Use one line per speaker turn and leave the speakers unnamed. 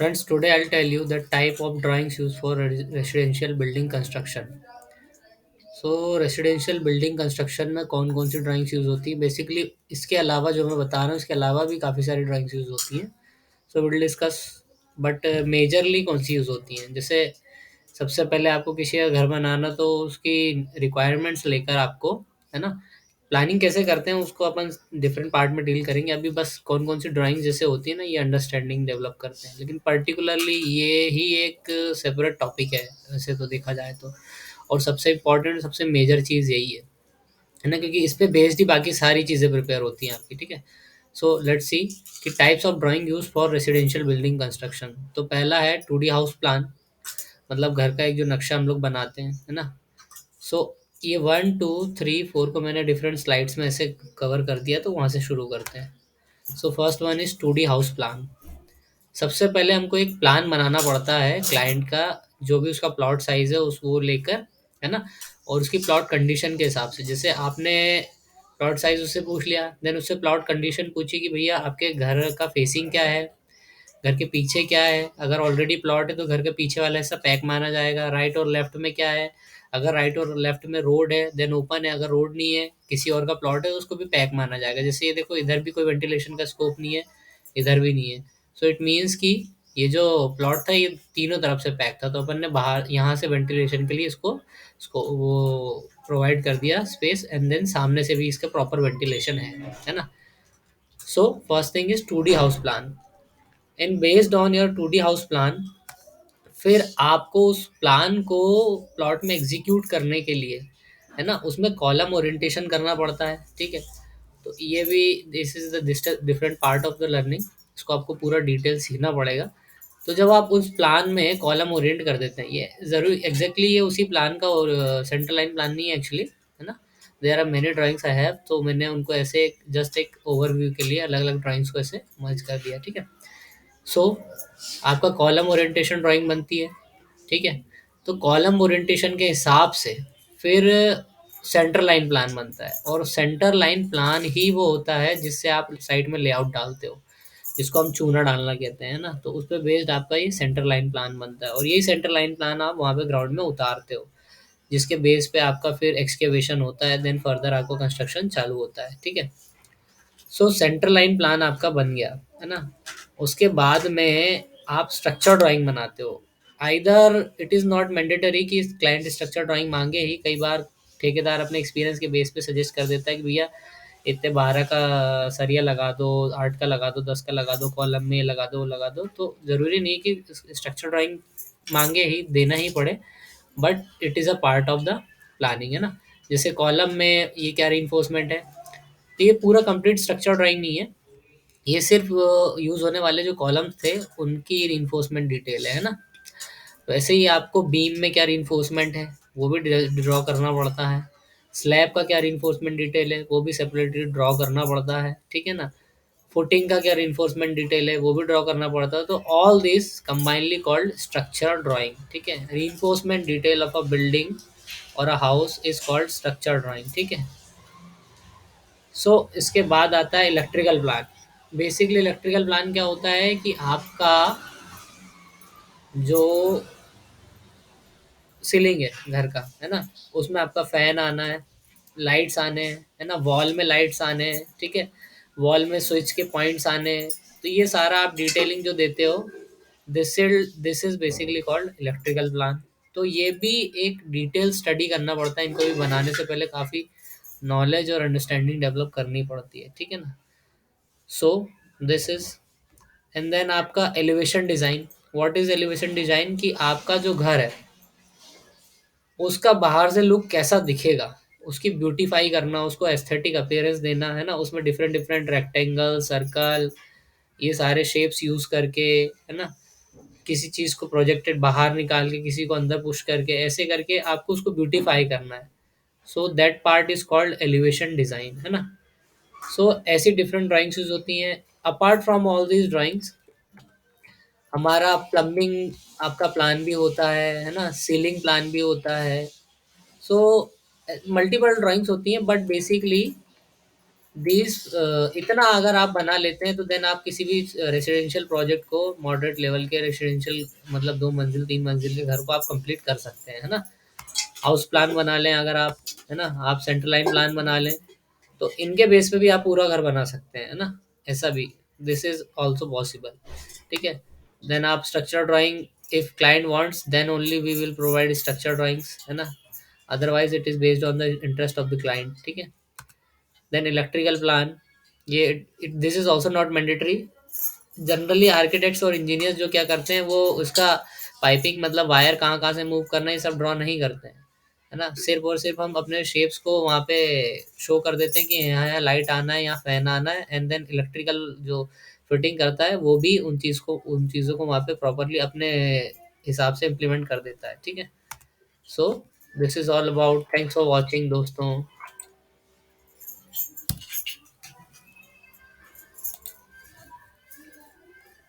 Friends, today I'll tell you the type of drawings used for residential building construction. Residential building construction में कौन कौन सी drawings use होती है basically इसके अलावा जो मैं बता रहा हूँ इसके अलावा भी काफ़ी सारी ड्राइंग्स यूज़ होती हैं। विल डिस्कस बट मेजरली कौन सी यूज़ होती हैं। जैसे सबसे पहले आपको किसी का घर बनाना तो उसकी रिक्वायरमेंट्स लेकर आपको, है ना, प्लानिंग कैसे करते हैं उसको अपन डिफरेंट पार्ट में डील करेंगे। अभी बस कौन कौन सी ड्राइंग जैसे होती है ना, ये अंडरस्टैंडिंग डेवलप करते हैं, लेकिन पर्टिकुलरली ये ही एक सेपरेट टॉपिक है वैसे तो देखा जाए तो। और सबसे इम्पोर्टेंट सबसे मेजर चीज़ यही है ना, क्योंकि इस पे बेस्ड ही बाकी सारी चीज़ें प्रिपेयर होती हैं आपकी, ठीक है। लेट्स सी कि types of drawing use for residential building construction. तो पहला है 2D हाउस प्लान, मतलब घर का एक जो नक्शा हम लोग बनाते हैं, है ना। सो ये 1 2 3 4 को मैंने डिफरेंट स्लाइड्स में ऐसे कवर कर दिया, तो वहाँ से शुरू करते हैं। First one is 2D house plan. सबसे पहले हमको एक प्लान बनाना पड़ता है क्लाइंट का, जो भी उसका प्लॉट साइज़ है उस वो लेकर, है ना, और उसकी प्लॉट कंडीशन के हिसाब से। जैसे आपने प्लॉट साइज़ उससे पूछ लिया, देन उससे प्लॉट कंडीशन पूछी कि भैया आपके घर का फेसिंग क्या है, घर के पीछे क्या है। अगर ऑलरेडी प्लॉट है तो घर के पीछे वाला हिस्सा पैक माना जाएगा। राइट और लेफ्ट में क्या है, अगर राइट और लेफ्ट में रोड है देन ओपन है, अगर रोड नहीं है किसी और का प्लॉट है तो उसको भी पैक माना जाएगा। जैसे ये देखो, इधर भी कोई वेंटिलेशन का स्कोप नहीं है, इधर भी नहीं है। इट मीन्स कि ये जो प्लॉट था ये तीनों तरफ से पैक था, तो अपन ने बाहर यहाँ से वेंटिलेशन के लिए इसको इसको वो प्रोवाइड कर दिया स्पेस, एंड देन सामने से भी इसका प्रॉपर वेंटिलेशन है ना। First thing is 2D house plan, and based on your 2D house plan, फिर आपको उस प्लान को प्लॉट में एग्जीक्यूट करने के लिए, है ना, उसमें कॉलम ओरिएंटेशन करना पड़ता है, ठीक है। तो ये भी this is the different part of the learning, इसको आपको पूरा डिटेल सीखना पड़ेगा। तो जब आप उस प्लान में कॉलम ओरिएंट कर देते हैं, ये ज़रूर एग्जैक्टली ये उसी प्लान का और सेंटर लाइन प्लान नहीं है एक्चुअली, है ना। There are many drawings I have, तो मैंने उनको ऐसे जस्ट एक ओवरव्यू के लिए अलग अलग ड्राइंग्स को ऐसे मर्ज कर दिया, ठीक है। सो आपका कॉलम ओरिएंटेशन ड्राइंग बनती है, ठीक है। तो कॉलम ओरिएंटेशन के हिसाब से फिर सेंटर लाइन प्लान बनता है, और सेंटर लाइन प्लान ही वो होता है जिससे आप साइड में लेआउट डालते हो, जिसको हम चूना डालना कहते हैं ना। तो उस पर बेस्ड आपका ये सेंटर लाइन प्लान बनता है, और यही सेंटर लाइन प्लान आप वहाँ पे ग्राउंड में उतारते हो, जिसके बेस पे आपका फिर एक्सकेवेशन होता है, देन फर्दर आपको कंस्ट्रक्शन चालू होता है, ठीक है। सेंटर लाइन प्लान आपका बन गया, है ना। उसके बाद में आप स्ट्रक्चर ड्राइंग बनाते हो। Either it is not mandatory कि क्लाइंट स्ट्रक्चर ड्राइंग मांगे ही, कई बार ठेकेदार अपने एक्सपीरियंस के बेस पे सजेस्ट कर देता है कि भैया इतने 12 का सरिया लगा दो, 8 का लगा दो, 10 का लगा दो, कॉलम में लगा दो लगा दो। तो ज़रूरी नहीं कि स्ट्रक्चर ड्राइंग मांगे ही देना ही पड़े, but it is a part of the planning, है ना। जैसे कॉलम में ये क्या रीइंफोर्समेंट है, तो ये पूरा कंप्लीट स्ट्रक्चर ड्राइंग नहीं है, ये सिर्फ यूज़ होने वाले जो कॉलम्स थे उनकी रीइंफोर्समेंट डिटेल है ना। तो ऐसे ही आपको बीम में क्या रीइंफोर्समेंट है वो भी ड्रॉ करना पड़ता है। स्लैब का क्या रीइंफोर्समेंट डिटेल है वो भी सेपरेटली ड्रॉ करना पड़ता है, ठीक है ना। फुटिंग का क्या रीइंफोर्समेंट डिटेल है वो भी ड्रॉ करना पड़ता है। तो all this combinely called structure drawing, ठीक है। Reinforcement detail of a building और a house is called structure drawing, ठीक है। इसके बाद आता है electrical plan. Basically electrical plan क्या होता है कि आपका जो सीलिंग है घर का, है ना, उसमें आपका फैन आना है, लाइट्स आने हैं, है ना, वॉल में लाइट्स आने हैं, ठीक है, वॉल में स्विच के पॉइंट्स आने हैं। तो ये सारा आप डिटेलिंग जो देते हो, this is basically called electrical plan. तो ये भी एक डिटेल स्टडी करना पड़ता है, इनको भी बनाने से पहले काफ़ी नॉलेज और अंडरस्टैंडिंग डेवलप करनी पड़ती है, ठीक है ना। So this is, and then आपका elevation design. What is elevation design, कि आपका जो घर है उसका बाहर से लुक कैसा दिखेगा, उसकी ब्यूटीफाई करना, उसको एस्थेटिक अपीयरेंस देना, है ना। उसमें डिफरेंट डिफरेंट रेक्टेंगल, सर्कल, ये सारे शेप्स यूज करके, है ना, किसी चीज को प्रोजेक्टेड बाहर निकाल के किसी को अंदर पुश करके, ऐसे करके आपको उसको ब्यूटीफाई करना है। That part is called elevation design, है ना। ऐसी डिफरेंट ड्राइंग्स यूज होती हैं। Apart from all these drawings, हमारा प्लम्बिंग आपका प्लान भी होता है ना, सीलिंग प्लान भी होता है। सो मल्टीपल ड्राइंग्स होती हैं, बट बेसिकली दीज इतना अगर आप बना लेते हैं तो देन आप किसी भी रेसिडेंशियल प्रोजेक्ट को, मॉडरेट लेवल के रेसिडेंशियल मतलब 2 मंजिल 3 मंजिल के घर को आप कंप्लीट कर सकते हैं, है ना? हाउस प्लान बना लें अगर आप, है ना? आप सेंटर लाइन प्लान बना लें, तो इनके बेस पे भी आप पूरा घर बना सकते हैं, है ना? ऐसा भी, दिस इज़ ऑल्सो पॉसिबल, ठीक है? देन आप structure drawing, if client wants then only we will provide structure drawings, है ना? Otherwise it is based on the interest of the client, ठीक है? देन इलेक्ट्रिकल प्लान, ये this is also not mandatory. Generally architects और engineers जो क्या करते हैं, वो उसका पाइपिंग मतलब वायर कहाँ कहाँ से मूव करना है, ये सब ड्रॉ नहीं करते हैं, है ना? सिर्फ और सिर्फ हम अपने शेप्स को वहाँ पे शो कर देते हैं कि यहाँ यहाँ लाइट आना है, यहाँ फैन आना है, एंड देन इलेक्ट्रिकल जो फिटिंग करता है वो भी उन चीज़ों को वहाँ पे प्रॉपरली अपने हिसाब से इम्प्लीमेंट कर देता है, ठीक है? सो this is all about, thanks for watching दोस्तों।